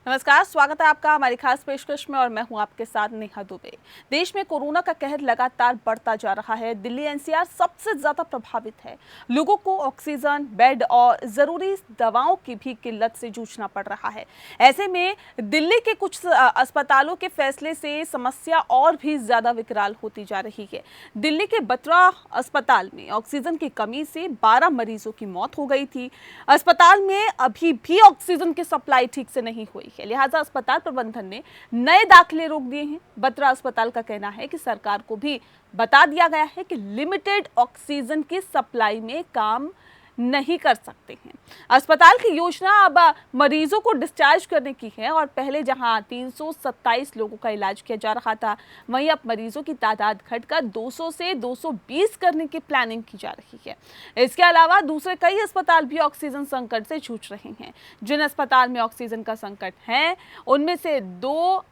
नमस्कार, स्वागत है आपका हमारी खास पेशकश में और मैं हूं आपके साथ नेहा दुबे। देश में कोरोना का कहर लगातार बढ़ता जा रहा है। दिल्ली एनसीआर सबसे ज्यादा प्रभावित है। लोगों को ऑक्सीजन, बेड और जरूरी दवाओं की भी किल्लत से जूझना पड़ रहा है। ऐसे में दिल्ली के कुछ अस्पतालों के फैसले से समस्या और भी ज्यादा विकराल होती जा रही है। दिल्ली के बत्रा अस्पताल में ऑक्सीजन की कमी से 12 मरीजों की मौत हो गई थी। अस्पताल में अभी भी ऑक्सीजन की सप्लाई ठीक से नहीं हुई है, लिहाजा अस्पताल प्रबंधन ने नए दाखिले रोक दिए हैं। बत्रा अस्पताल का कहना है कि सरकार को भी बता दिया गया है कि लिमिटेड ऑक्सीजन की सप्लाई में काम नहीं कर सकते हैं। अस्पताल की योजना अब मरीजों को डिस्चार्ज करने की है और पहले जहां 327 लोगों का इलाज किया जा रहा था, वहीं अब मरीजों की तादाद घटकर 200 से 220 करने की प्लानिंग की जा रही है। इसके अलावा दूसरे कई अस्पताल भी ऑक्सीजन संकट से जूझ रहे हैं। जिन अस्पताल में ऑक्सीजन का संकट है, उनमें से दो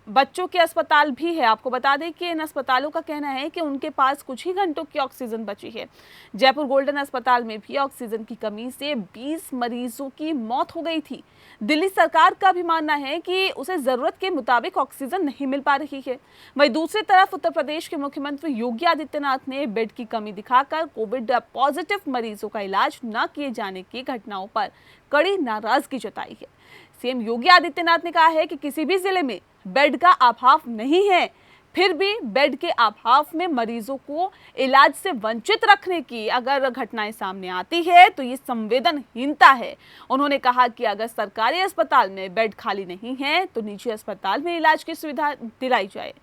बच्चों के अस्पताल भी है। आपको बता दें कि इन अस्पतालों का कहना है कि उनके पास कुछ ही घंटों की ऑक्सीजन बची है। जयपुर गोल्डन अस्पताल में भी ऑक्सीजन की कमी से 20 मरीजों की मौत हो गई थी। दिल्ली सरकार का भी मानना है कि उसे जरूरत के मुताबिक ऑक्सीजन नहीं मिल पा रही है। वहीं दूसरी तरफ उत्तर प्रदेश के मुख्यमंत्री योगी आदित्यनाथ ने बेड की कमी दिखाकर कोविड पॉजिटिव मरीजों का इलाज न किए जाने की घटनाओं पर कड़ी नाराजगी जताई है। सीएम योगी आदित्यनाथ ने कहा है कि किसी भी जिले में बेड का अभाव नहीं है, फिर भी बेड के अभाव में मरीजों को इलाज से वंचित रखने की अगर घटनाएं सामने आती है तो ये संवेदनहीनता है। उन्होंने कहा कि अगर सरकारी अस्पताल में बेड खाली नहीं है तो निजी अस्पताल में इलाज की सुविधा दिलाई जाए।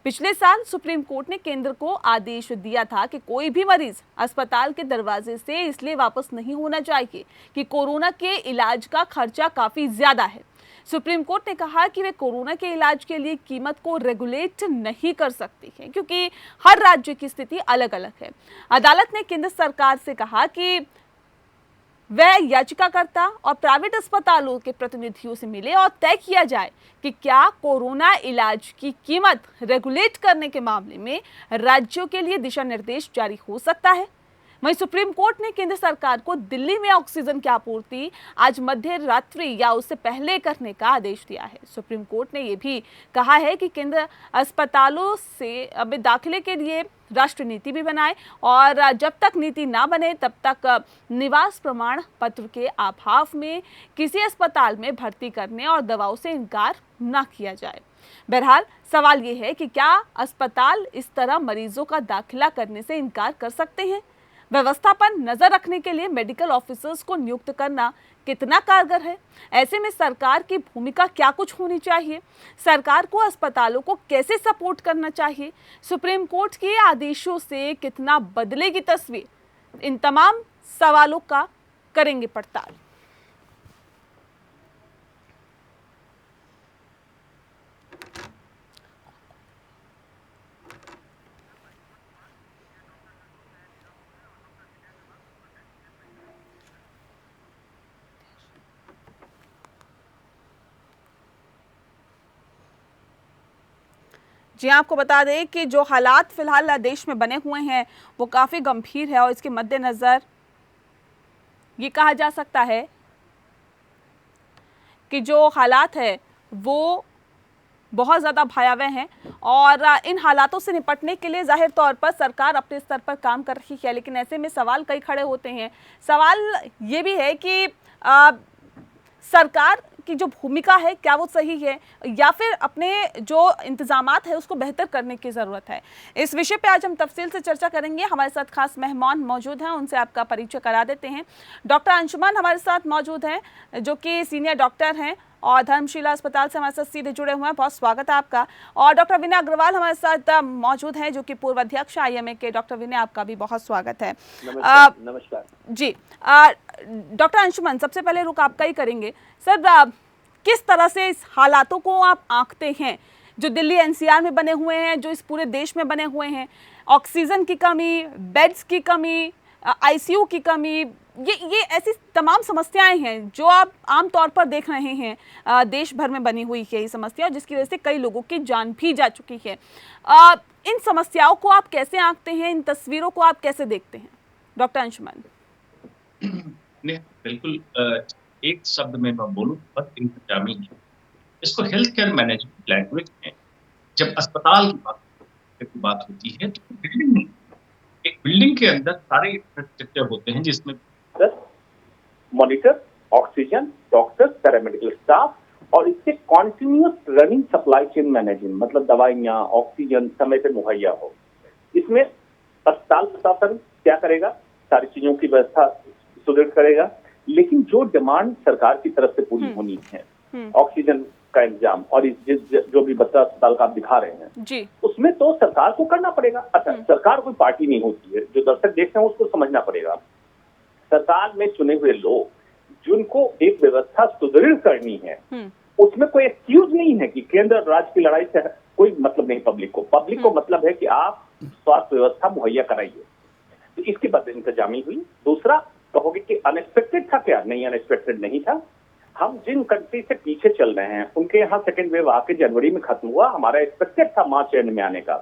पिछले साल सुप्रीम कोर्ट ने केंद्र को आदेश दिया था कि कोई भी मरीज अस्पताल के दरवाजे से इसलिए वापस नहीं होना चाहिए कि कोरोना के इलाज का खर्चा काफी ज्यादा है। सुप्रीम कोर्ट ने कहा कि वे कोरोना के इलाज के लिए कीमत को रेगुलेट नहीं कर सकती है, क्योंकि हर राज्य की स्थिति अलग अलग है। अदालत ने केंद्र सरकार से कहा कि वह याचिकाकर्ता और प्राइवेट अस्पतालों के प्रतिनिधियों से मिले और तय किया जाए कि क्या कोरोना इलाज की कीमत रेगुलेट करने के मामले में राज्यों के लिए दिशा निर्देश जारी हो सकता है। वहीं सुप्रीम कोर्ट ने केंद्र सरकार को दिल्ली में ऑक्सीजन की आपूर्ति आज मध्य रात्रि या उससे पहले करने का आदेश दिया है। सुप्रीम कोर्ट ने यह भी कहा है कि केंद्र अस्पतालों से अब दाखिले के लिए राष्ट्रीय नीति भी बनाए और जब तक नीति ना बने तब तक निवास प्रमाण पत्र के अभाव में किसी अस्पताल में भर्ती करने और दवाओं से इनकार न किया जाए। बहरहाल सवाल ये है कि क्या अस्पताल इस तरह मरीजों का दाखिला करने से इनकार कर सकते हैं? व्यवस्था पर नजर रखने के लिए मेडिकल ऑफिसर्स को नियुक्त करना कितना कारगर है? ऐसे में सरकार की भूमिका क्या कुछ होनी चाहिए? सरकार को अस्पतालों को कैसे सपोर्ट करना चाहिए? सुप्रीम कोर्ट के आदेशों से कितना बदलेगी तस्वीर? इन तमाम सवालों का करेंगे पड़ताल। जी, आपको बता दें कि जो हालात फिलहाल देश में बने हुए हैं वो काफ़ी गंभीर है और इसके मद्देनज़र ये कहा जा सकता है कि जो हालात है वो बहुत ज़्यादा भयावह हैं और इन हालातों से निपटने के लिए जाहिर तौर पर सरकार अपने स्तर पर काम कर रही है। लेकिन ऐसे में सवाल कई खड़े होते हैं। सवाल ये भी है कि सरकार की जो भूमिका है क्या वो सही है या फिर अपने जो इंतजामात है उसको बेहतर करने की ज़रूरत है। इस विषय पे आज हम तफसील से चर्चा करेंगे। हमारे साथ खास मेहमान मौजूद हैं, उनसे आपका परिचय करा देते हैं। डॉक्टर अंशुमन हमारे साथ मौजूद हैं जो कि सीनियर डॉक्टर हैं और धर्मशिला अस्पताल से हमारे साथ सीधे जुड़े हुए हैं। बहुत स्वागत है आपका। और डॉक्टर विनय अग्रवाल हमारे साथ मौजूद हैं जो कि पूर्व अध्यक्ष आईएमए के। डॉक्टर विनय, आपका भी बहुत स्वागत है। नमस्कार। जी, डॉक्टर अंशुमन, सबसे पहले रुख आपका ही करेंगे। सर, किस तरह से इस हालातों को आप आंकते हैं जो दिल्ली एनसीआर में बने हुए हैं, जो इस पूरे देश में बने हुए हैं? ऑक्सीजन की कमी, बेड्स की कमी, आईसीयू की कमी, ये ऐसी तमाम समस्याएं हैं जो आप आमतौर पर देख रहे हैं देश भर में बनी हुई है ये समस्या, जिसकी वजह से कई लोगों की जान भी जा चुकी है। इन समस्याओं को आप कैसे आंकते हैं? इन तस्वीरों को आप कैसे देखते हैं, डॉक्टर अंशुमन? बिल्कुल, एक शब्द में मैं बोलूँ बस इंतजामी है। इसको हेल्थ केयर मैनेजमेंट लैंग्वेज में जब अस्पताल की बात होती है तो बिल्डिंग नहीं, एक बिल्डिंग के अंदर सारे इंफ्रास्ट्रक्चर होते हैं जिसमें monitor, oxygen, doctor, paramedical staff और इससे continuous running supply chain management, मतलब दवाइयाँ, ऑक्सीजन समय पे मुहैया हो। इसमें अस्पताल प्रशासन क्या करेगा? सारी चीजों की व्यवस्था सुदृढ़ करेगा, लेकिन जो डिमांड सरकार की तरफ से पूरी होनी है, ऑक्सीजन का इंतजाम और जो भी बच्चा अस्पताल का आप दिखा रहे हैं जी, उसमें तो सरकार को करना पड़ेगा। अच्छा, सरकार कोई पार्टी नहीं होती है, जो दर्शक देख रहे हैं उसको समझना पड़ेगा। सरकार में चुने हुए लोग जिनको एक व्यवस्था सुदृढ़ करनी है, उसमें कोई एक्सक्यूज नहीं है कि केंद्र और राज्य की लड़ाई से कोई मतलब नहीं। पब्लिक को मतलब है कि आप स्वास्थ्य व्यवस्था मुहैया कराइए। तो इसके बाद इंतजामी हुई। दूसरा कहोगे कि अनएक्सपेक्टेड था क्या? नहीं, अनएक्सपेक्टेड नहीं था। हम जिन कंट्री से पीछे चल रहे हैं उनके यहाँ सेकेंड वेव आके जनवरी में खत्म हुआ, हमारा एक्सपेक्टेड था मार्च एंड में आने का।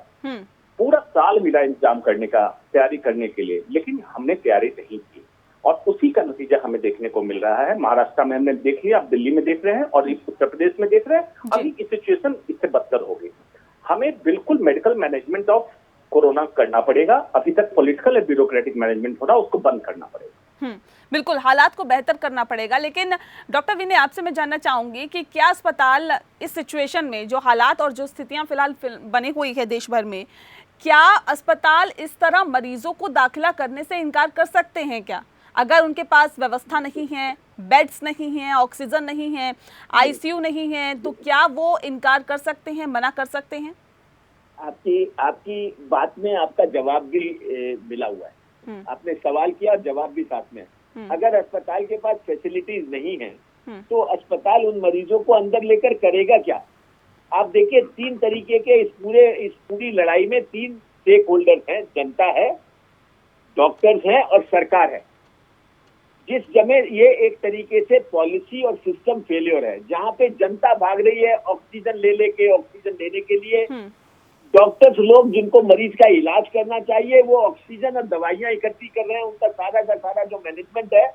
पूरा साल मिला इंतजाम करने का, तैयारी करने के लिए, लेकिन हमने तैयारी नहीं की और उसी का नतीजा हमें देखने को मिल रहा है। महाराष्ट्र में हमने देख लिया, आप दिल्ली में देख रहे हैं और उत्तर प्रदेश में देख रहे हैं। अभी की सिचुएशन इससे बदतर होगी। हमें बिल्कुल मेडिकल मैनेजमेंट ऑफ कोरोना करना पड़ेगा। अभी तक पॉलिटिकल और ब्यूरोक्रेटिक मैनेजमेंट हो रहा, उसको बंद करना पड़ेगा। बिल्कुल, हालात को बेहतर करना पड़ेगा। लेकिन डॉक्टर विनय, आपसे मैं जानना चाहूंगी कि क्या अस्पताल इस सिचुएशन में, जो हालात और जो स्थितियां फिलहाल बनी हुई है देश भर में, क्या अस्पताल इस तरह मरीजों को दाखिला करने से इनकार कर सकते हैं क्या? अगर उनके पास व्यवस्था नहीं है, बेड्स नहीं है, ऑक्सीजन नहीं है, आईसीयू नहीं है, तो क्या वो इनकार कर सकते हैं, मना कर सकते हैं? आपकी बात में आपका जवाब भी मिला हुआ है। आपने सवाल किया और जवाब भी साथ में है। अगर अस्पताल के पास फैसिलिटीज नहीं है तो अस्पताल उन मरीजों को अंदर लेकर करेगा क्या? आप देखिए, 3 तरीके के इस पूरी लड़ाई में 3 स्टेक होल्डर्स हैं। जनता है, डॉक्टर्स हैं और सरकार है। जिस समय ये एक तरीके से पॉलिसी और सिस्टम फेलियर है, जहां पे जनता भाग रही है ऑक्सीजन लेने के लिए, डॉक्टर्स लोग जिनको मरीज का इलाज करना चाहिए वो ऑक्सीजन और दवाइयां इकट्ठी कर रहे हैं। उनका सारा का सारा जो मैनेजमेंट है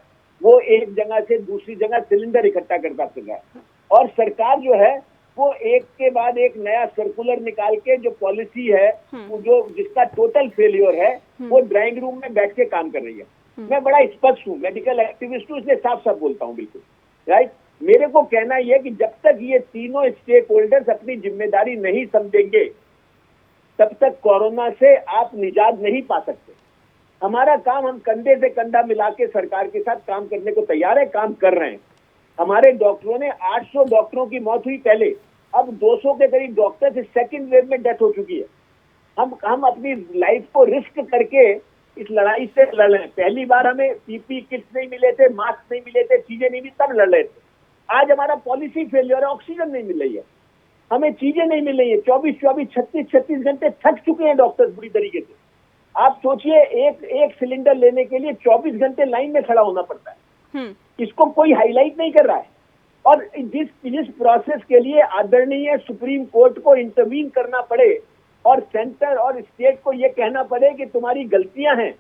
वो एक जगह से दूसरी जगह सिलेंडर इकट्ठा करता फिर रहा है। और सरकार जो है वो एक के बाद एक नया सर्कुलर निकाल के जो पॉलिसी है, वो जो जिसका टोटल फेलियर है, वो ड्राइंग रूम में बैठ के काम कर रही है। मैं बड़ा स्पष्ट हूँ, मेडिकल एक्टिविस्ट हूँ, इसलिए साफ साफ बोलता हूँ। बिल्कुल राइट। मेरे को कहना यह कि जब तक ये तीनों स्टेक होल्डर्स अपनी जिम्मेदारी नहीं समझेंगे तब तक कोरोना से आप निजात नहीं पा सकते। हमारा काम, हम कंधे से कंधा मिला के सरकार के साथ काम करने को तैयार है, काम कर रहे हैं। हमारे डॉक्टरों ने 800 डॉक्टरों की मौत हुई पहले, अब 200 के करीब डॉक्टर सेकेंड वेव में डेथ हो चुकी है। हम अपनी लाइफ को रिस्क करके इस लड़ाई से लड़ रहे हैं। पहली बार हमें पीपी किट्स नहीं मिले थे, मास्क नहीं मिले थे, चीजें नहीं मिली, तब लड़ रहे थे। आज हमारा पॉलिसी फेलियर है, ऑक्सीजन नहीं मिल रही है, हमें चीजें नहीं मिल रही है। 24-24, 36-36 घंटे थक चुके हैं डॉक्टर्स बुरी तरीके से। आप सोचिए, एक सिलेंडर लेने के लिए 24 घंटे लाइन में खड़ा होना पड़ता है। इसको कोई हाईलाइट नहीं कर रहा है। और जिस प्रोसेस के लिए आदरणीय सुप्रीम कोर्ट को इंटरवीन करना पड़े और सेंटर और स्टेट को ये कहना पड़े कि तुम्हारी गलतियां हैं,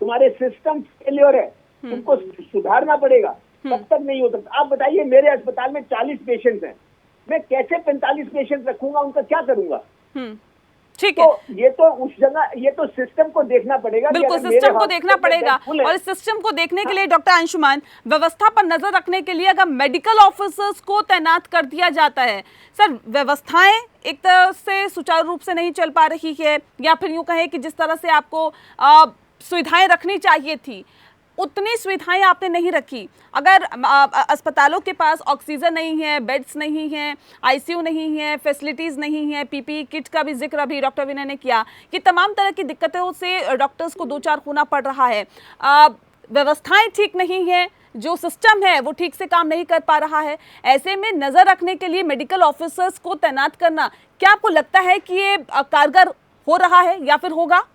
तुम्हारे सिस्टम फेलियर है, तुमको सुधारना पड़ेगा, तब तक नहीं हो सकता। आप बताइए, मेरे अस्पताल में 40 पेशेंट्स हैं, मैं कैसे 45 पेशेंट रखूंगा, उनका क्या करूंगा? ठीक है, तो ये तो उस जगह, ये तो सिस्टम को देखना पड़ेगा। बिल्कुल सिस्टम को देखना पड़ेगा। और इस सिस्टम को देखने के लिए डॉक्टर अंशुमान, व्यवस्था पर नजर रखने के लिए अगर मेडिकल ऑफिसर्स को तैनात कर दिया जाता है, सर व्यवस्थाएं एक तरह से सुचारू रूप से नहीं चल पा रही है, या फिर यूं कहें कि जिस तरह से आपको सुविधाएं रखनी चाहिए थी उतनी सुविधाएं आपने नहीं रखी। अगर अस्पतालों के पास ऑक्सीजन नहीं है, बेड्स नहीं है, आईसीयू नहीं है, फैसिलिटीज़ नहीं है, पीपीई किट का भी जिक्र अभी डॉक्टर विनय ने किया कि तमाम तरह की दिक्कतों से डॉक्टर्स को दो चार होना पड़ रहा है, व्यवस्थाएं ठीक नहीं है, जो सिस्टम है वो ठीक से काम नहीं कर पा रहा है, ऐसे में नज़र रखने के लिए मेडिकल ऑफिसर्स को तैनात करना, क्या आपको लगता है कि ये कारगर हो रहा है या फिर होगा?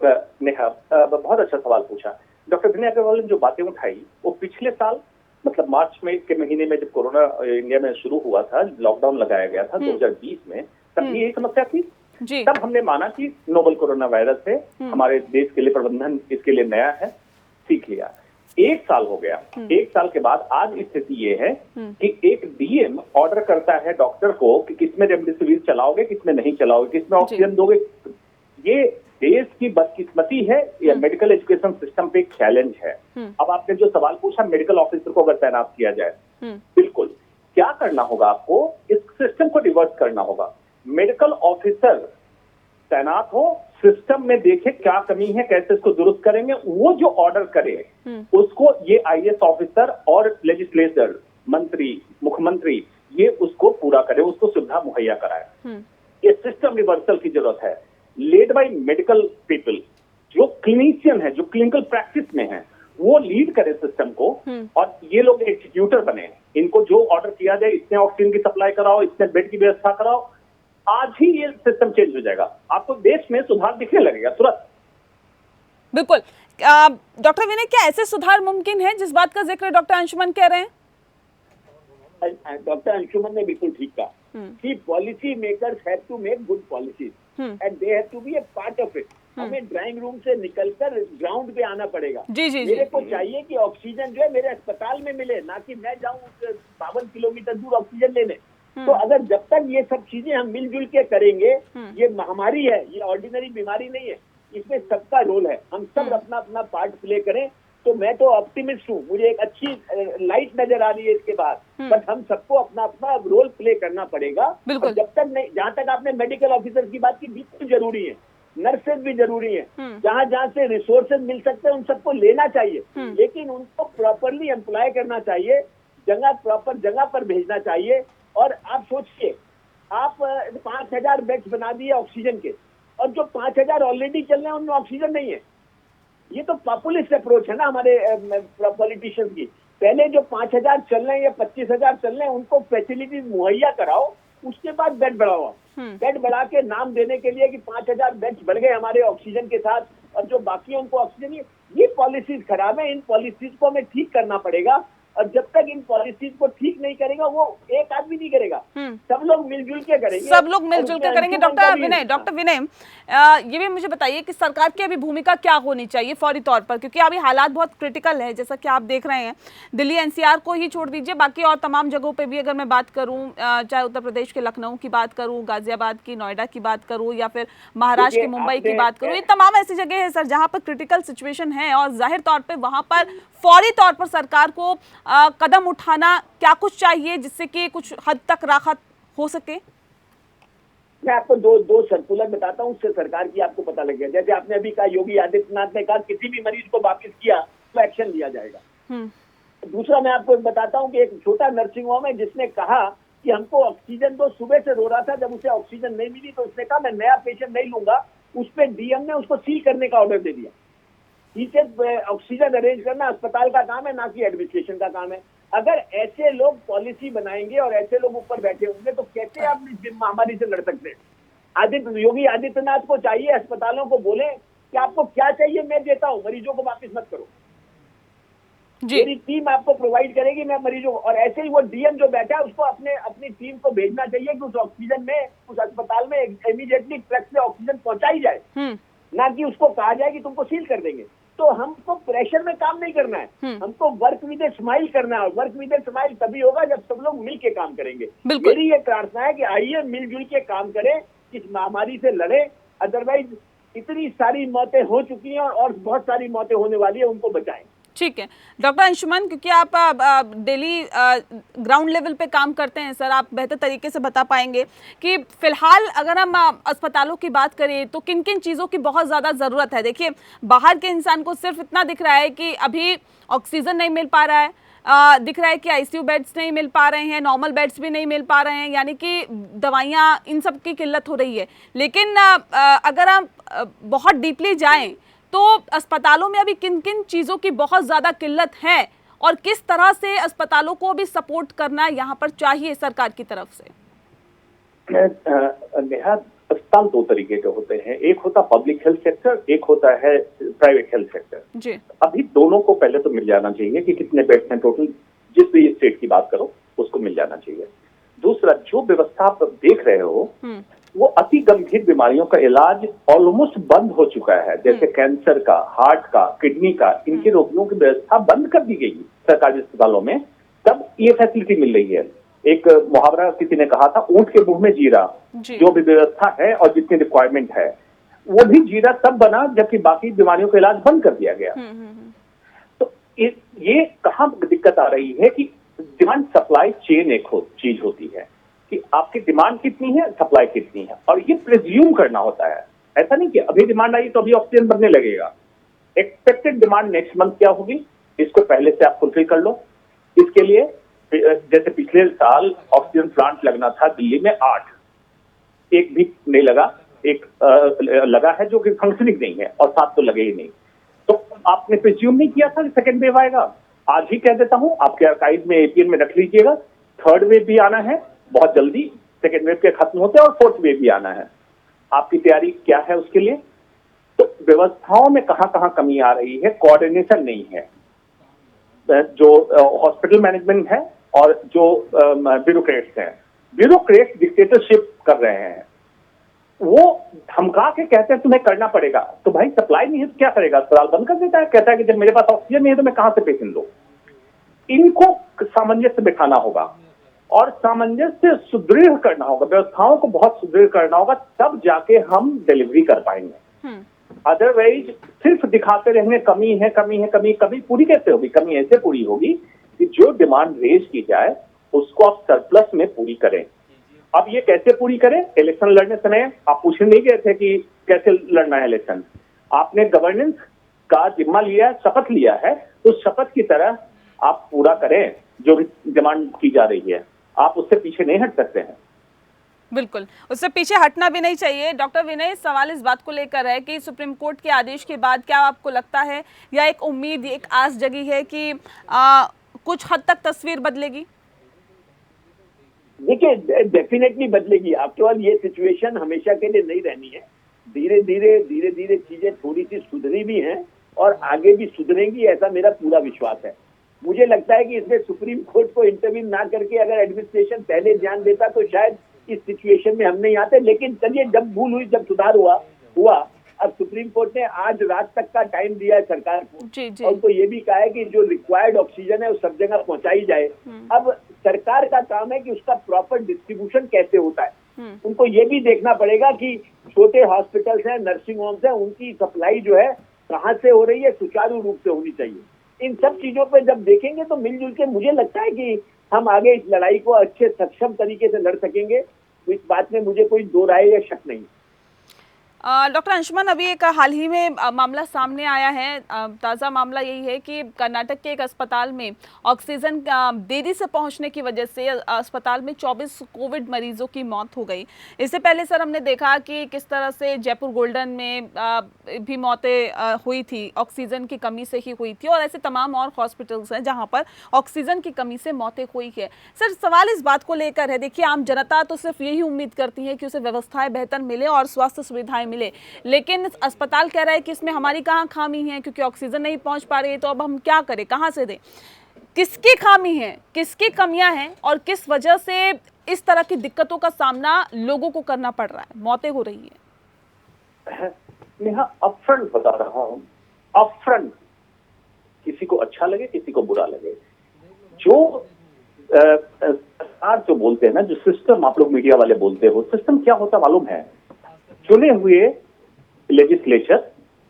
नेहा, बहुत अच्छा सवाल पूछा। डॉक्टर विनय अग्रवाल ने जो बातें उठाई वो पिछले साल, मतलब मार्च में के महीने में जब कोरोना इंडिया में शुरू हुआ था, लॉकडाउन लगाया गया था 2020 में, तब यही समस्या थी। तब हमने माना कि नोवल कोरोना वायरस है, हमारे देश के लिए प्रबंधन इसके लिए नया है, सीख लिया। 1 साल हो गया, 1 साल के बाद आज स्थिति ये है कि एक डीएम ऑर्डर करता है डॉक्टर को कि किसमें रेमडेसिविर चलाओगे, किसमें नहीं चलाओगे, किसमें ऑक्सीजन दोगे। ये देश की बदकिस्मती है या मेडिकल एजुकेशन सिस्टम पे एक चैलेंज है। अब आपने जो सवाल पूछा, मेडिकल ऑफिसर को अगर तैनात किया जाए, बिल्कुल क्या करना होगा, आपको इस सिस्टम को रिवर्स करना होगा। मेडिकल ऑफिसर तैनात हो, सिस्टम में देखे क्या कमी है, कैसे इसको दुरुस्त करेंगे, वो जो ऑर्डर करे उसको ये आईएएस ऑफिसर और लेजिस्लेटर, मंत्री, मुख्यमंत्री, ये उसको पूरा करे, उसको सुविधा मुहैया कराए। ये सिस्टम रिवर्सल की जरूरत है, लेड बाय मेडिकल पीपल, जो क्लिनिशियन है, जो क्लिनिकल प्रैक्टिस में है, वो लीड करे सिस्टम को, और ये लोग एग्जीक्यूटर बने। इनको जो ऑर्डर किया जाए, इतने ऑक्सीजन की सप्लाई कराओ, इतने बेड की व्यवस्था कराओ, आज ही ये सिस्टम चेंज हो जाएगा, आपको देश में सुधार दिखने लगेगा तुरंत। बिल्कुल। डॉक्टर विनय, क्या ऐसे सुधार मुमकिन है जिस बात का जिक्र डॉक्टर अंशुमन कह रहे हैं? डॉक्टर अंशुमन ने बिल्कुल ठीक कहा कि policy makers have to make good policies and they have to be a part of it. हमें ड्राइंग रूम से निकलकर ग्राउंड पे आना पड़ेगा। मेरे को चाहिए कि ऑक्सीजन जो है मेरे अस्पताल में मिले, ना कि मैं जाऊं 52 किलोमीटर दूर ऑक्सीजन लेने। तो अगर जब तक ये सब चीजें हम मिलजुल के करेंगे, ये महामारी है, ये ऑर्डिनरी बीमारी नहीं है, इसमें सबका रोल है, हम सब अपना अपना पार्ट प्ले करें। तो मैं तो ऑप्टिमिस्ट हूँ, मुझे एक अच्छी लाइट नजर आ रही है इसके बाद, बट हम सबको अपना अपना रोल प्ले करना पड़ेगा। और जब तक नहीं, जहाँ तक आपने मेडिकल ऑफिसर की बात की, बिल्कुल जरूरी है, नर्सेज भी जरूरी है, जहाँ जहाँ से रिसोर्सेज मिल सकते हैं उन सबको लेना चाहिए, लेकिन उनको प्रॉपरली एम्प्लॉय करना चाहिए, प्रॉपर जगह पर भेजना चाहिए। और आप सोचिए, आप 5000 बेड्स बना दिए ऑक्सीजन के, और जो 5000 ऑलरेडी चल रहे हैं उनमें ऑक्सीजन नहीं है। ये तो पॉपुलिस्ट अप्रोच है ना हमारे पॉलिटिशियंस की। पहले जो 5000 चल रहे हैं या 25000 चल रहे हैं, उनको फैसिलिटीज मुहैया कराओ, उसके बाद बेड बढ़ाओ। बेड बढ़ा के नाम देने के लिए कि 5000 बेड्स बढ़ गए हमारे ऑक्सीजन के साथ, और जो बाकी है उनको ऑक्सीजन, ये पॉलिसीज खराब है। इन पॉलिसीज को हमें ठीक करना पड़ेगा, और जब तक इन पॉलिसीज को ठीक नहीं करेगा, वो एक आदमी नहीं करेगा, सब लोग मिलजुल के करेंगे, सब लोग मिलजुल के करेंगे। डॉक्टर विनय, ये भी मुझे बताइए कि सरकार की अभी भूमिका क्या होनी चाहिए फौरी तौर पर, क्योंकि अभी हालात बहुत क्रिटिकल है, जैसा कि आप देख रहे हैं। दिल्ली एनसीआर को ही छोड़ दीजिए, बाकी और तमाम जगहों पे भी अगर मैं बात करूं, चाहे उत्तर प्रदेश के लखनऊ की बात करूं, गाजियाबाद की, नोएडा की बात करूं, या फिर महाराष्ट्र की मुंबई की बात करूं, ये तमाम ऐसी जगह है सर जहां पर क्रिटिकल सिचुएशन है, और जाहिर तौर पर वहां पर फौरी तौर पर सरकार को कदम उठाना क्या कुछ चाहिए जिससे कि कुछ हद तक राहत हो सके? मैं आपको दो सर्कुलर बताता हूँ, उससे सरकार की आपको पता लग गया। जैसे आपने अभी कहा, योगी आदित्यनाथ ने कहा किसी भी मरीज को वापस किया तो एक्शन लिया जाएगा। दूसरा मैं आपको बताता हूँ कि एक छोटा नर्सिंग होम है जिसने कहा कि हमको ऑक्सीजन दो, सुबह से रो रहा था, जब उसे ऑक्सीजन नहीं मिली तो उसने कहा मैं नया पेशेंट नहीं लूंगा। उस पर डीएम ने उसको सील करने का ऑर्डर दे दिया। ऑक्सीजन अरेंज करना अस्पताल का काम है, ना कि एडमिनिस्ट्रेशन का काम है। अगर ऐसे लोग पॉलिसी बनाएंगे और ऐसे लोग ऊपर बैठे होंगे तो कैसे आप इस महामारी से लड़ सकते हैं? योगी आदित्यनाथ को चाहिए अस्पतालों को बोले कि आपको क्या चाहिए मैं देता हूं, मरीजों को वापस मत करो, मेरी टीम आपको प्रोवाइड करेगी, मैं मरीजों को। और ऐसे ही वो डीएम जो बैठा है उसको अपनी टीम को भेजना चाहिए कि उस ऑक्सीजन में, उस अस्पताल में इमीडिएटली ट्रक से ऑक्सीजन पहुंचाई जाए, ना कि उसको कहा जाए कि तुमको सील कर देंगे। तो हमको प्रेशर में काम नहीं करना है, हमको वर्क विद ए स्माइल करना है। वर्क विद ए स्माइल तभी होगा जब सब लोग मिल के काम करेंगे। मेरी ये प्रार्थना है कि आइए मिलजुल के काम करें, इस महामारी से लड़े। अदरवाइज इतनी सारी मौतें हो चुकी हैं और बहुत सारी मौतें होने वाली है, उनको बचाएं। ठीक है डॉक्टर अंशुमन, क्योंकि आप डेली ग्राउंड लेवल पे काम करते हैं सर, आप बेहतर तरीके से बता पाएंगे कि फिलहाल अगर हम अस्पतालों की बात करें तो किन किन चीज़ों की बहुत ज़्यादा ज़रूरत है। देखिए, बाहर के इंसान को सिर्फ इतना दिख रहा है कि अभी ऑक्सीजन नहीं मिल पा रहा है, दिख रहा है कि आईसीयू बेड्स नहीं मिल पा रहे हैं, नॉर्मल बेड्स भी नहीं मिल पा रहे हैं, यानी कि दवाइयाँ, इन सब की किल्लत हो रही है। लेकिन अगर हम बहुत डीपली जाएँ तो अस्पतालों में अभी किन किन चीज़ों की बहुत ज़्यादा किल्लत है, और किस तरह से अस्पतालों को भी सपोर्ट करना यहाँ पर चाहिए सरकार की तरफ से? नेहा, अस्पताल दो तरीके के होते हैं, एक होता पब्लिक हेल्थ सेक्टर, एक होता है प्राइवेट हेल्थ सेक्टर जी। अभी दोनों को पहले तो मिल जाना चाहिए कि कितने बेड्स हैं टोटल, जिस भी स्टेट की बात करो उसको मिल जाना चाहिए। दूसरा, जो व्यवस्था आप देख रहे हो वो अति गंभीर बीमारियों का इलाज ऑलमोस्ट बंद हो चुका है, जैसे कैंसर का, हार्ट का, किडनी का, इनके रोगियों की व्यवस्था बंद कर दी गई सरकारी अस्पतालों में, तब ये फैसिलिटी मिल रही है। एक मुहावरा किसी ने कहा था, ऊंट के मुंह में जीरा, जो भी व्यवस्था है और जितनी रिक्वायरमेंट है, वो भी जीरा तब बना जबकि बाकी बीमारियों का इलाज बंद कर दिया गया। तो ये कहाँ दिक्कत आ रही है कि डिमांड सप्लाई चेन एक चीज होती है कि आपकी डिमांड कितनी है, सप्लाई कितनी है, और ये प्रिज्यूम करना होता है। ऐसा नहीं कि अभी डिमांड आई तो अभी ऑक्सीजन बनने लगेगा। एक्सपेक्टेड डिमांड नेक्स्ट मंथ क्या होगी, इसको पहले से आप फुलफिल कर लो। इसके लिए जैसे पिछले साल ऑक्सीजन प्लांट लगना था दिल्ली में 8, एक भी नहीं लगा, एक लगा है जो कि फंक्शनिंग नहीं है, और 7 तो लगे ही नहीं। तो आपने प्रिज्यूम नहीं किया था कि सेकेंड वेव आएगा। आज ही कह देता हूं, आपके आर्काइव में एपीएन में रख लीजिएगा, थर्ड वेव भी आना है बहुत जल्दी, सेकेंड वेव के खत्म होते हैं, और फोर्थ वेव भी आना है। आपकी तैयारी क्या है उसके लिए? तो व्यवस्थाओं में कहां कहां कमी आ रही है, कोऑर्डिनेशन नहीं है, जो हॉस्पिटल मैनेजमेंट है और जो ब्यूरोक्रेट्स हैं, ब्यूरोक्रेट्स डिक्टेटरशिप कर रहे हैं। वो धमका के कहते हैं तुम्हें करना पड़ेगा, तो भाई सप्लाई नहीं है तो क्या करेगा? अस्पताल बंद कर देता है, कहता है कि जब मेरे पास ऑक्सीजन नहीं है तो मैं कहां से पेशेंट लूं। इनको सामंजस्य बिठाना होगा और सामंजस्य सुदृढ़ करना होगा, व्यवस्थाओं को बहुत सुदृढ़ करना होगा, तब जाके हम डिलीवरी कर पाएंगे। अदरवाइज सिर्फ दिखाते रहेंगे कमी है, कमी है, कमी पूरी कैसे होगी? कमी ऐसे पूरी होगी कि जो डिमांड रेज की जाए उसको आप सरप्लस में पूरी करें। अब ये कैसे पूरी करें? इलेक्शन लड़ने समय आप पूछने नहीं गए थे कि कैसे लड़ना है इलेक्शन, आपने गवर्नेंस का जिम्मा लिया, शपथ लिया है, तो शपथ की तरह आप पूरा करें जो भी डिमांड की जा रही है। आप उससे पीछे नहीं हट सकते हैं। बिल्कुल, उससे पीछे हटना भी नहीं चाहिए। डॉक्टर विनय, सवाल इस बात को लेकर है कि सुप्रीम कोर्ट के आदेश के बाद क्या आपको लगता है या एक उम्मीद, एक आस जगी है कि कुछ हद तक तस्वीर बदलेगी? देखिए, डेफिनेटली बदलेगी। आफ्टर ऑल ये सिचुएशन हमेशा के लिए नहीं रहनी है। धीरे धीरे चीजें थोड़ी सी सुधरी भी हैं और आगे भी सुधरेंगी, ऐसा मेरा पूरा विश्वास है। मुझे लगता है कि इसमें सुप्रीम कोर्ट को इंटरवीन ना करके अगर एडमिनिस्ट्रेशन पहले ध्यान देता तो शायद इस सिचुएशन में हम नहीं आते। लेकिन चलिए, जब भूल हुई, जब सुधार हुआ, अब सुप्रीम कोर्ट ने आज रात तक का टाइम दिया है सरकार को, और उनको ये भी कहा है कि जो रिक्वायर्ड ऑक्सीजन है वो सब जगह पहुंचाई जाए। अब सरकार का काम है कि उसका प्रॉपर डिस्ट्रीब्यूशन कैसे होता है। उनको ये भी देखना पड़ेगा कि छोटे हॉस्पिटल्स हैं, नर्सिंग होम्स हैं, उनकी सप्लाई जो है कहाँ से हो रही है, सुचारू रूप से होनी चाहिए। इन सब चीजों पे जब देखेंगे तो मिलजुल के मुझे लगता है कि हम आगे इस लड़ाई को अच्छे सक्षम तरीके से लड़ सकेंगे। तो इस बात में मुझे कोई दो राय या शक नहीं। डॉक्टर अंशुमन, अभी एक हाल ही में मामला सामने आया है, ताज़ा मामला यही है कि कर्नाटक के एक अस्पताल में ऑक्सीजन देरी से पहुंचने की वजह से अस्पताल में 24 कोविड मरीजों की मौत हो गई। इससे पहले सर हमने देखा कि किस तरह से जयपुर गोल्डन में भी मौतें हुई थी, ऑक्सीजन की कमी से ही हुई थी, और ऐसे तमाम और हॉस्पिटल्स हैं जहाँ पर ऑक्सीजन की कमी से मौतें हुई है। सर, सवाल इस बात को लेकर है, देखिए आम जनता तो सिर्फ यही उम्मीद करती है कि उसे व्यवस्थाएं बेहतर मिले और स्वास्थ्य सुविधाएं मिले, लेकिन अस्पताल कह रहा है कि इसमें हमारी कहाँ खामी है, क्योंकि ऑक्सीजन नहीं पहुंच पा रही है, तो अब हम क्या करें, कहाँ से दें? किसकी खामी है, किसकी कमियां हैं और किस वजह से इस तरह की दिक्कतों का सामना लोगों को करना पड़ रहा है, मौतें हो रही है? नेहा, अपफ्रंट बता रहा हूं, अपफ्रंट, किसी को अच्छा लगे किसी को बुरा लगे, जो सरकार जो बोलते हैं ना, जो सिस्टम आप लोग मीडिया वाले बोलते हो, सिस्टम क्या होता मालूम है? चुने हुए लेजिस्लेचर,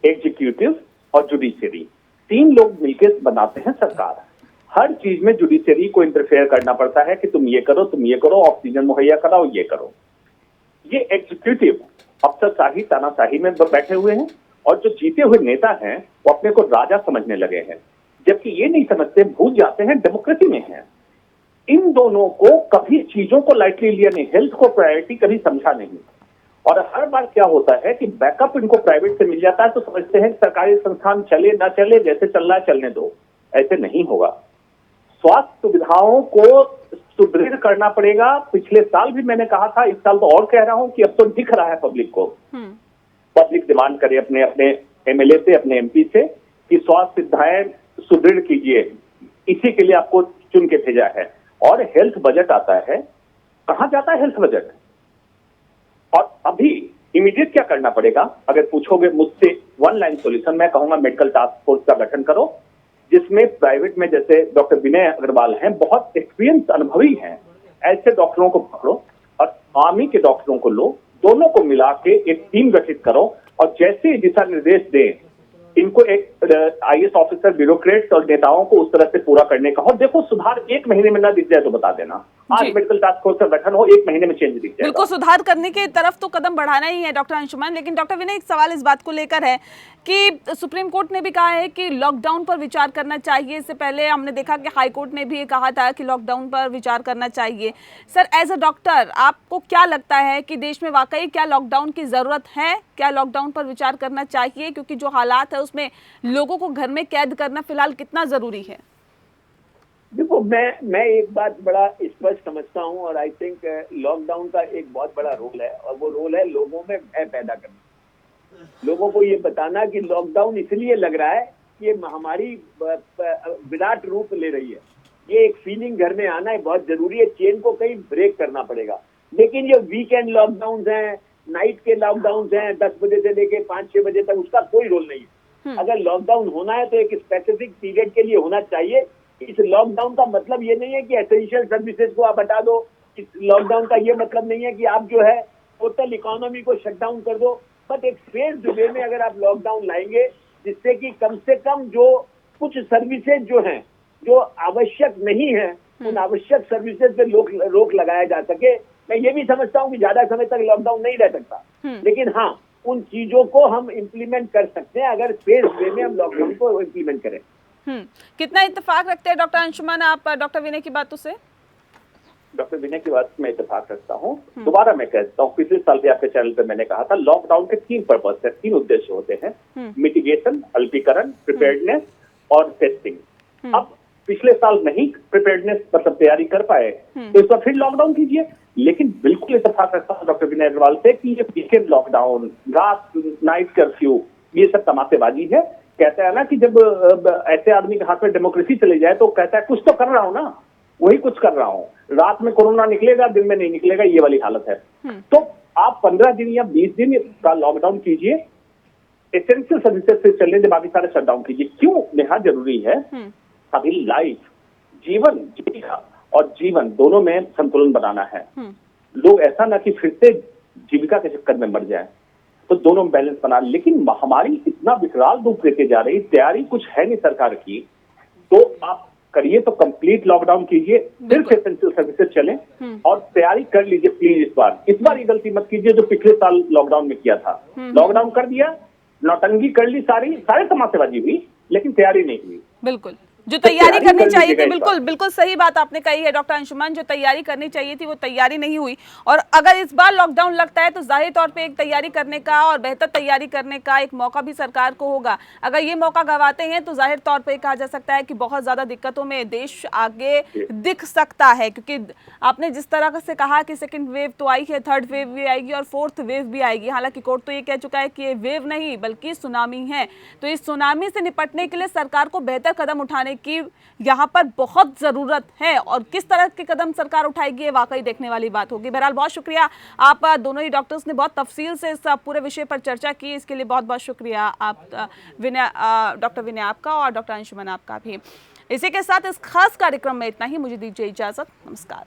एग्जीक्यूटिव और जुडिशरी, 3 लोग मिलकर बनाते हैं सरकार। हर चीज में जुडिशरी को इंटरफेयर करना पड़ता है कि तुम ये करो, ऑक्सीजन मुहैया कराओ, ये करो। ये एग्जीक्यूटिव अफसरशाही, तानाशाही में बैठे हुए हैं, और जो जीते हुए नेता हैं वो अपने को राजा समझने लगे हैं, जबकि ये नहीं समझते, भूल जाते हैं डेमोक्रेसी में है। इन दोनों को कभी चीजों को लाइटली लिया नहीं, हेल्थ को प्रायोरिटी कभी समझा नहीं, और हर बार क्या होता है कि बैकअप इनको प्राइवेट से मिल जाता है तो समझते हैं कि सरकारी संस्थान चले ना चले, जैसे चल रहा है चलने दो। ऐसे नहीं होगा। स्वास्थ्य सुविधाओं को सुदृढ़ करना पड़ेगा। पिछले साल भी मैंने कहा था, इस साल तो और कह रहा हूं कि अब तो दिख रहा है पब्लिक को। पब्लिक डिमांड करे अपने अपने एमएलए से, अपने एमपी से कि स्वास्थ्य सुविधाएं सुदृढ़ कीजिए, इसी के लिए आपको चुन के भेजा है। और हेल्थ बजट आता है, कहां जाता है हेल्थ बजट? और अभी इमीडिएट क्या करना पड़ेगा, अगर पूछोगे मुझसे वन लाइन सॉल्यूशन, मैं कहूंगा मेडिकल टास्क फोर्स का गठन करो, जिसमें प्राइवेट में जैसे डॉक्टर विनय अग्रवाल हैं, बहुत एक्सपीरियंस अनुभवी हैं, ऐसे डॉक्टरों को पकड़ो और आर्मी के डॉक्टरों को लो, दोनों को मिला के एक टीम गठित करो और जैसे दिशा निर्देश दें, इनको एक आईएएस ऑफिसर, ब्यूरोक्रेट्स और नेताओं को उस तरह से पूरा करने का हो। देखो सुधार 1 महीने में ना दिख जाए तो बता देना, आज मेडिकल टास्क फोर्स का गठन हो, 1 महीने में चेंज दिख जाए। बिल्कुल, सुधार करने की तरफ तो कदम बढ़ाना ही है डॉक्टर अंशुमान। लेकिन डॉक्टर विनय, एक सवाल इस बात को लेकर है कि सुप्रीम कोर्ट ने भी कहा है कि लॉकडाउन पर विचार करना चाहिए। इससे पहले हमने देखा कि हाई कोर्ट ने भी कहा था कि लॉकडाउन पर विचार करना चाहिए। सर, एज अ डॉक्टर आपको क्या लगता है कि देश में वाकई क्या लॉकडाउन की जरूरत है? क्या लॉकडाउन पर विचार करना चाहिए? क्योंकि जो हालात है उसमें लोगों को घर में कैद करना फिलहाल कितना जरूरी है? देखो, मैं एक बात बड़ा स्पष्ट समझता हूं और आई थिंक लॉकडाउन का एक बहुत बड़ा रोल है, और वो रोल है लोगों में भय पैदा करना। लोगों को ये बताना कि लॉकडाउन इसलिए लग रहा है कि ये महामारी विराट रूप ले रही है, ये एक फीलिंग घर में आना है बहुत जरूरी है, चेन को कहीं ब्रेक करना पड़ेगा। लेकिन ये वीकेंड लॉकडाउन हैं, नाइट के लॉकडाउन हैं, 10 बजे से लेके 5-6 बजे तक, उसका कोई रोल नहीं है। अगर लॉकडाउन होना है तो एक स्पेसिफिक पीरियड के लिए होना चाहिए। इस लॉकडाउन का मतलब ये नहीं है कि एसेंशियल सर्विसेज को आप हटा दो। इस लॉकडाउन का ये मतलब नहीं है कि आप जो है टोटल इकोनॉमी को शट डाउन कर दो। बट एक फेज्ड वे में अगर आप लॉकडाउन लाएंगे, जिससे कि कम से कम जो कुछ सर्विसेज जो हैं, जो आवश्यक नहीं है, उन आवश्यक सर्विसेज पे रोक लगाया जा सके। मैं ये भी समझता हूँ कि ज्यादा समय तक लॉकडाउन नहीं रह सकता, लेकिन हाँ, उन चीजों को हम इम्प्लीमेंट कर सकते हैं अगर फेज्ड वे में हम लॉकडाउन को इम्प्लीमेंट करें। कितना इत्तेफाक रखते हैं डॉक्टर अंशुमान आप डॉक्टर विनय की बातों से? डॉक्टर विनय की बात में इत्तेफाक रखता हूँ। दोबारा मैं कहता हूँ, पिछले साल भी आपके चैनल पे मैंने कहा था, लॉकडाउन के 3 पर्पस है, 3 उद्देश्य होते हैं, मिटिगेशन, अल्पीकरण, प्रिपेयर्डनेस और टेस्टिंग। अब पिछले साल नहीं प्रिपेयर्डनेस मतलब तैयारी कर पाए तो इस बार फिर लॉकडाउन कीजिए। लेकिन बिल्कुल इत्तेफाक रखता हूँ डॉक्टर विनय अग्रवाल से कि ये वीकेंड लॉकडाउन, रात नाइट कर्फ्यू, ये सब तमाशेबाजी है। कहता है ना कि जब ऐसे आदमी के हाथ में डेमोक्रेसी चली जाए तो कहता है कुछ तो कर रहा हूं ना, वही कुछ कर रहा हूं। रात में कोरोना निकलेगा, दिन में नहीं निकलेगा, ये वाली हालत है। तो आप 15 दिन या 20 दिन का लॉकडाउन कीजिए, एसेंशियल सर्विसेज से चलने के बाकी सारे शटडाउन कीजिए। क्यों नेहा जरूरी है? अभी लाइफ, जीवन, जीविका और जीवन दोनों में संतुलन बनाना है। लोग ऐसा ना कि फिर से जीविका के चक्कर में मर जाए, तो दोनों में बैलेंस बना। लेकिन महामारी इतना विकराल रूप लेके जा रही, तैयारी कुछ है नहीं सरकार की, तो आप करिए तो कंप्लीट लॉकडाउन कीजिए, सिर्फ एसेंशियल सर्विसेज चलें और तैयारी कर लीजिए प्लीज। इस बार ये गलती मत कीजिए जो पिछले साल लॉकडाउन में किया था। लॉकडाउन कर दिया, नौटंकी कर ली, सारे तमाशेबाजी हुई, लेकिन तैयारी नहीं हुई। बिल्कुल, जो तैयारी करनी चाहिए थी, बिल्कुल सही बात आपने कही है डॉक्टर अंशुमान, जो तैयारी करनी चाहिए थी वो तैयारी नहीं हुई। और अगर इस बार लॉकडाउन लगता है तो जाहिर तौर पे एक तैयारी करने का और बेहतर तैयारी करने का एक मौका भी सरकार को होगा। अगर ये मौका गंवाते हैं तो जाहिर तौर पे कहा जा सकता है कि बहुत ज्यादा दिक्कतों में देश आगे दिख सकता है। क्योंकि आपने जिस तरह से कहा कि सेकेंड वेव तो आई है, थर्ड वेव भी आएगी और फोर्थ वेव भी आएगी। हालांकि कोर्ट तो ये कह चुका है कि ये वेव नहीं बल्कि सुनामी है। तो इस सुनामी से निपटने के लिए सरकार को बेहतर कदम उठाने की यहाँ पर बहुत जरूरत है, और किस तरह के कदम सरकार उठाएगी ये वाकई देखने वाली बात होगी। बहरहाल बहुत शुक्रिया, आप दोनों ही डॉक्टर्स ने बहुत तफसील से इस पूरे विषय पर चर्चा की, इसके लिए बहुत बहुत शुक्रिया आप डॉक्टर विनय आपका और डॉक्टर अंशुमान आपका भी। इसी के साथ इस खास कार्यक्रम में इतना ही, मुझे दीजिए इजाजत, नमस्कार।